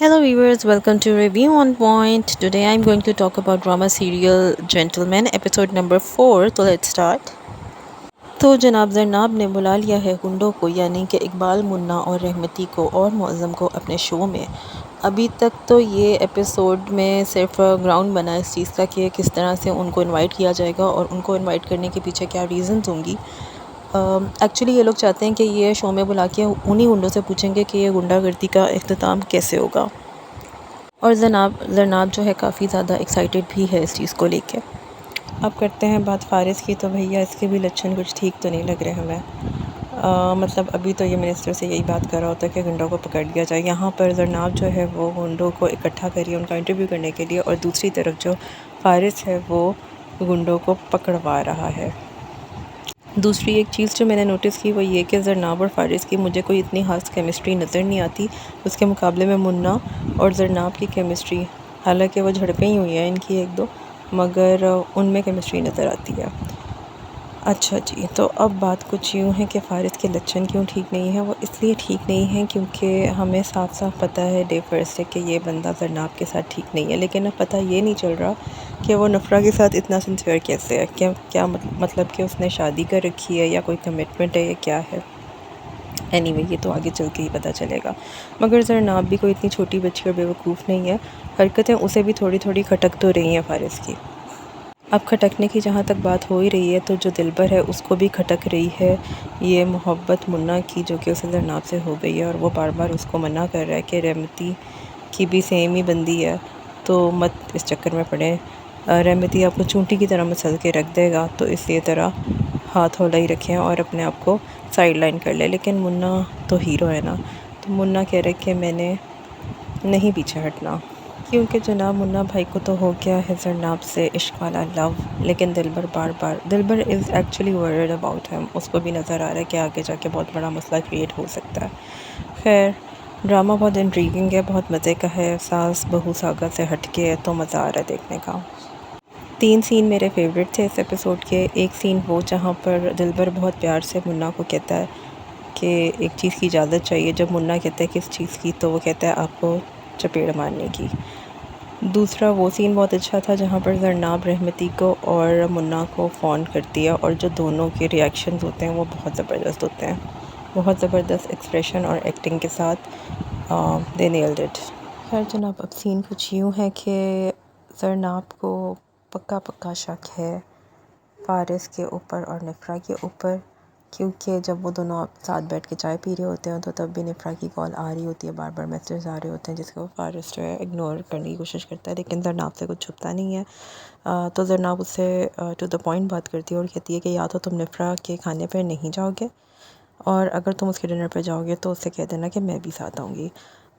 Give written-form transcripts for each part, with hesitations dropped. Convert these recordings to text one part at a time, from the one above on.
Hello viewers, welcome to Review on Point. Today I'm going to talk about drama serial Gentleman episode number 4. तो let's start. तो जनाब जरनाब ने बुला लिया है गुंडों को, यानी कि इकबाल, मुन्ना और रहमती को और मुअज़्ज़म को अपने शो में। अभी तक तो ये एपिसोड में सिर्फ ग्राउंड बना इस चीज़ का कि किस तरह से उनको इनवाइट किया जाएगा और उनको इनवाइट करने के पीछे क्या रीज़न्स होंगी। एक्चुअली ये लोग चाहते हैं कि ये शो में बुला के उन्हीं गुंडों से पूछेंगे कि ये गुंडागर्दी का इख्तिताम कैसे होगा। और ज़रनाब जो है काफ़ी ज़्यादा एक्साइटेड भी है इस चीज़ को लेके। अब करते हैं बात फ़ारिस की, तो भैया इसके भी लक्षण कुछ ठीक तो नहीं लग रहे हमें। मतलब अभी तो ये मिनिस्टर से यही बात कर रहा होता है कि गुंडों को पकड़ लिया जाए। यहाँ पर ज़रनाब जो है वो गुंडों को इकट्ठा करिए उनका इंटरव्यू करने के लिए, और दूसरी तरफ जो फ़ारिस है वो गुंडों को पकड़वा रहा है। दूसरी एक चीज़ जो मैंने नोटिस की वो ये कि ज़रनाब और फ़ारिस की मुझे कोई इतनी ख़ास केमिस्ट्री नज़र नहीं आती। उसके मुकाबले में मुन्ना और ज़रनाब की केमिस्ट्री, हालांकि वो झड़पें ही हुई हैं इनकी एक दो, मगर उनमें केमिस्ट्री नज़र आती है। अच्छा जी, तो अब बात कुछ यूँ है कि फ़ारिस के लक्षण क्यों ठीक नहीं है। वो इसलिए ठीक नहीं है क्योंकि हमें साफ साफ पता है डे फर्स्ट से कि ये बंदा ज़रनाब के साथ ठीक नहीं है, लेकिन अब पता ये नहीं चल रहा कि वो नफ़रा के साथ इतना सिंसियर कैसे है। क्या क्या मतलब कि उसने शादी कर रखी है या कोई कमिटमेंट है या क्या है। एनीवे ये तो आगे चल के ही पता चलेगा। मगर ज़रनाब भी कोई इतनी छोटी बच्ची और बेवकूफ़ नहीं है। हरकतें उसे भी थोड़ी थोड़ी खटक तो रही हैं फ़ारिस की। अब खटकने की जहाँ तक बात हो ही रही है, तो जो दिलबर है उसको भी खटक रही है ये मोहब्बत मुन्ना की, जो कि उसे ज़रनाब से हो गई है, और वो बार बार उसको मना कर रहा है कि रहमती की भी सेम ही बंदी है, तो मत इस चक्कर में पड़े। रहमती आपको चूंटी की तरह मसल के रख देगा, तो इसी तरह हाथ हौला ही रखें और अपने आप को साइड लाइन कर ले। लेकिन मुन्ना तो हीरो है ना, तो मुन्ना कह रहे कि मैंने नहीं पीछे हटना, क्योंकि जनाब मुन्ना भाई को तो हो गया है ज़रनाब से इश्क वाला लव। लेकिन दिलबर इज़ एक्चुअली वर्ried अबाउट हिम। उसको भी नज़र आ रहा है कि आगे जाके बहुत बड़ा मसला क्रिएट हो सकता है। खैर, ड्रामा बहुत इंट्रीगिंग है, बहुत मज़े का है। सास बहू सागा से हट के है, तो मज़ा आ रहा है देखने का। 3 सीन मेरे फेवरेट थे इस एपिसोड के। एक सीन वो जहाँ पर दिलबर बहुत प्यार से मुन्ना को कहता है कि एक चीज़ की इजाज़त चाहिए। जब मुन्ना कहता है किस चीज़ की, तो वो कहता है आपको चपेड़ मारने की। दूसरा वो सीन बहुत अच्छा था जहाँ पर ज़रनाब रहमती को और मुन्ना को फ़ोन करती है, और जो दोनों के रिएक्शंस होते हैं वो बहुत ज़बरदस्त होते हैं। बहुत ज़बरदस्त एक्सप्रेशन और एक्टिंग के साथ दे नेल्ड इट। खैर जनाब, अब सीन कुछ यूँ है कि ज़रनाब को पक्का पक्का शक है फ़ारिस के ऊपर और निफ़रा के ऊपर, क्योंकि जब वो दोनों साथ बैठ के चाय पी रहे होते हैं तो तब भी निफ़रा की कॉल आ रही होती है, बार बार मैसेज आ रहे होते हैं, जिसको फ़ारिस जो है इग्नोर करने की कोशिश करता है, लेकिन ज़रनाब से कुछ छुपता नहीं है। तो ज़रनाब उससे टू द पॉइंट बात करती है और कहती है कि या तो तुम निफ़रा के खाने पर नहीं जाओगे, और अगर तुम उसके डिनर पे जाओगे तो उससे कह देना कि मैं भी साथ आऊँगी।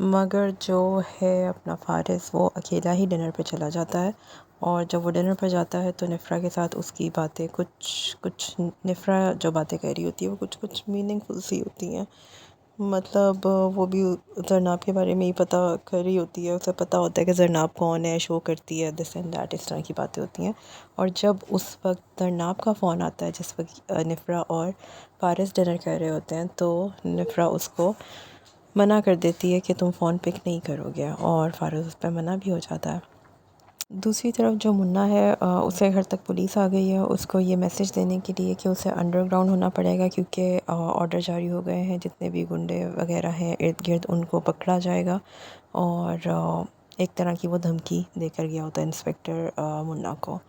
मगर जो है अपना फ़ारिस, वो अकेला ही डिनर पे चला जाता है, और जब वो डिनर पर जाता है तो निफ़रा के साथ उसकी बातें कुछ कुछ निफ़रा जो बातें कह रही होती है वो कुछ कुछ मीनिंगफुल सी होती हैं। मतलब वो भी ज़रनाब के बारे में ही पता कर रही होती है, उसे पता होता है कि ज़रनाब कौन है, शो करती है, दिस एंड दैट, इस तरह की बातें होती हैं। और जब उस वक्त ज़रनाब का फ़ोन आता है, जिस वक्त निफ़रा और फ़ारिस डिनर कर रहे होते हैं, तो निफ़रा उसको मना कर देती है कि तुम फ़ोन पिक नहीं करोगे, और फ़ारिस उस पर मना भी हो जाता है। दूसरी तरफ जो मुन्ना है, उसे घर तक पुलिस आ गई है उसको ये मैसेज देने के लिए कि उसे अंडरग्राउंड होना पड़ेगा, क्योंकि ऑर्डर जारी हो गए हैं, जितने भी गुंडे वगैरह हैं इर्द गिर्द उनको पकड़ा जाएगा। और एक तरह की वो धमकी देकर गया होता है इंस्पेक्टर मुन्ना को।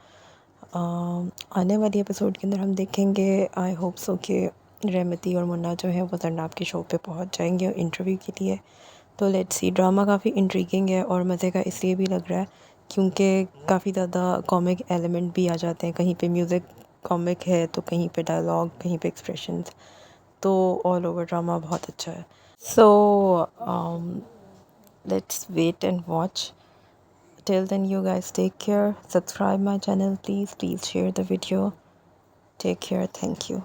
आने वाली एपिसोड के अंदर हम देखेंगे, आई होप सो, कि रहमती और मुन्ना जो है वो ज़रनाब के शो पे पहुंच जाएंगे इंटरव्यू के लिए। तो लेट्स सी, ड्रामा काफ़ी इंट्रीगिंग है और मज़े का इसलिए भी लग रहा है क्योंकि काफ़ी ज़्यादा कॉमिक एलिमेंट भी आ जाते हैं। कहीं पे म्यूज़िक कॉमिक है, तो कहीं पे डायलॉग, कहीं पे एक्सप्रेशंस, तो ऑल ओवर ड्रामा बहुत अच्छा है। So let's wait and watch. Till then, you guys take care. Subscribe my channel, please. Please share the video. Take care. Thank you.